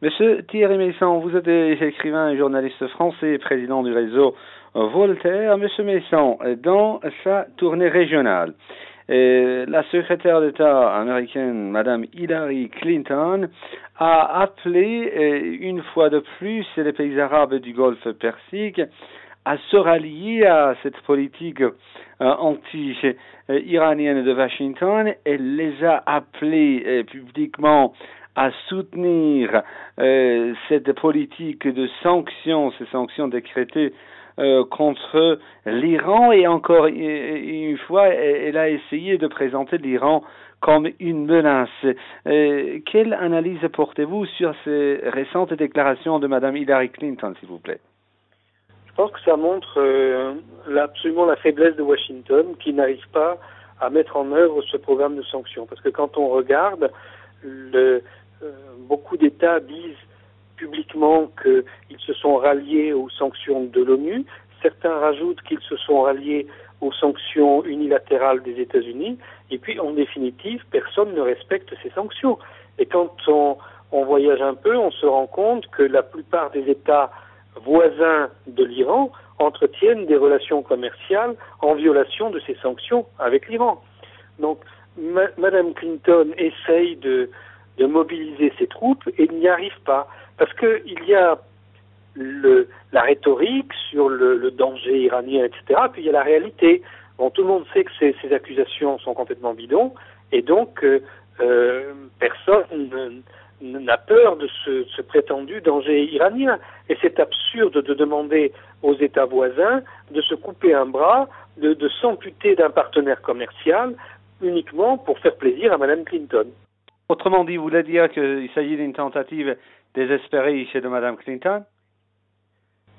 Monsieur Thierry Meyssan, vous êtes écrivain et journaliste français, président du réseau Voltaire. Monsieur Meyssan, dans sa tournée régionale, la secrétaire d'État américaine, Madame Hillary Clinton, a appelé une fois de plus les pays arabes du Golfe Persique à se rallier à cette politique anti-iranienne de Washington. Elle les a appelés publiquement à soutenir cette politique de sanctions, ces sanctions décrétées contre l'Iran, et encore une fois, elle a essayé de présenter l'Iran comme une menace. Quelle analyse portez-vous sur ces récentes déclarations de Madame Hillary Clinton, s'il vous plaît? Je pense que ça montre absolument la faiblesse de Washington, qui n'arrive pas à mettre en œuvre ce programme de sanctions. Parce que quand on regarde, beaucoup d'États disent publiquement qu'ils se sont ralliés aux sanctions de l'ONU. Certains rajoutent qu'ils se sont ralliés aux sanctions unilatérales des États-Unis. Et puis, en définitive, personne ne respecte ces sanctions. Et quand on voyage un peu, on se rend compte que la plupart des États voisins de l'Iran entretiennent des relations commerciales en violation de ces sanctions avec l'Iran. Donc, Madame Clinton essaye de mobiliser ses troupes et n'y arrive pas. Parce qu'il y a la rhétorique sur le danger iranien, etc. Puis il y a la réalité. Bon, tout le monde sait que ces accusations sont complètement bidons, et donc personne n'a peur de ce prétendu danger iranien. Et c'est absurde de demander aux États voisins de se couper un bras, de s'amputer d'un partenaire commercial uniquement pour faire plaisir à Madame Clinton. Autrement dit, vous voulez dire qu'il s'agit d'une tentative désespérée chez de Madame Clinton?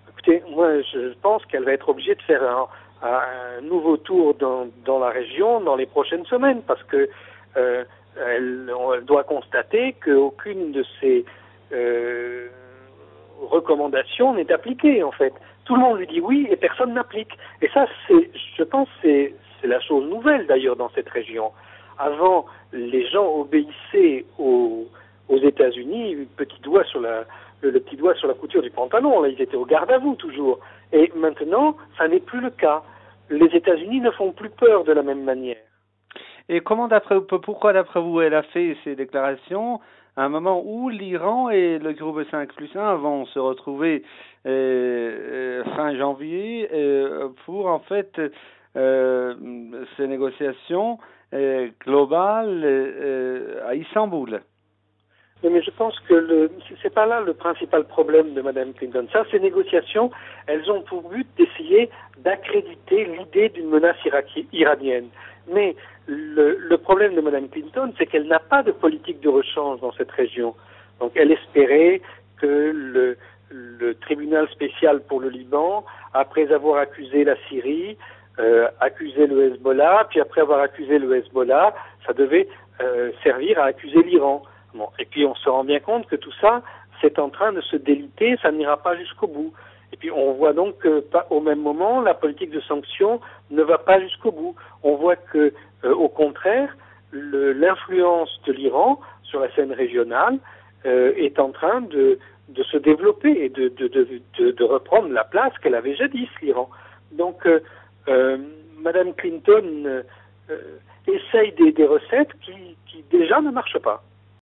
Écoutez, moi je pense qu'elle va être obligée de faire un nouveau tour dans la région dans les prochaines semaines, parce que elle doit constater qu'aucune de ces recommandations n'est appliquée, en fait. Tout le monde lui dit oui et personne n'applique. Et ça, je pense c'est la chose nouvelle d'ailleurs dans cette région. Avant, les gens obéissaient aux États-Unis, le petit doigt sur la couture du pantalon. Là, ils étaient au garde à vous toujours. Et maintenant, ça n'est plus le cas. Les États-Unis ne font plus peur de la même manière. Et pourquoi d'après vous elle a fait ces déclarations à un moment où l'Iran et le groupe 5+1 vont se retrouver fin janvier pour en fait ces négociations globales à Istanbul? Mais je pense que c'est pas là le principal problème de Madame Clinton. Ça, ces négociations, elles ont pour but d'essayer d'accréditer l'idée d'une menace iranienne. Mais le problème de Madame Clinton, c'est qu'elle n'a pas de politique de rechange dans cette région. Donc, elle espérait que le tribunal spécial pour le Liban, après avoir accusé la Syrie, accusé le Hezbollah, puis après avoir accusé le Hezbollah, ça devait servir à accuser l'Iran. Bon, et puis on se rend bien compte que tout ça, c'est en train de se déliter, ça n'ira pas jusqu'au bout. Et puis on voit donc qu'au même moment, la politique de sanctions ne va pas jusqu'au bout. On voit que, au contraire, l'influence de l'Iran sur la scène régionale est en train de se développer et de reprendre la place qu'elle avait jadis, l'Iran. Donc, Madame Clinton essaye des recettes qui déjà ne marchent pas.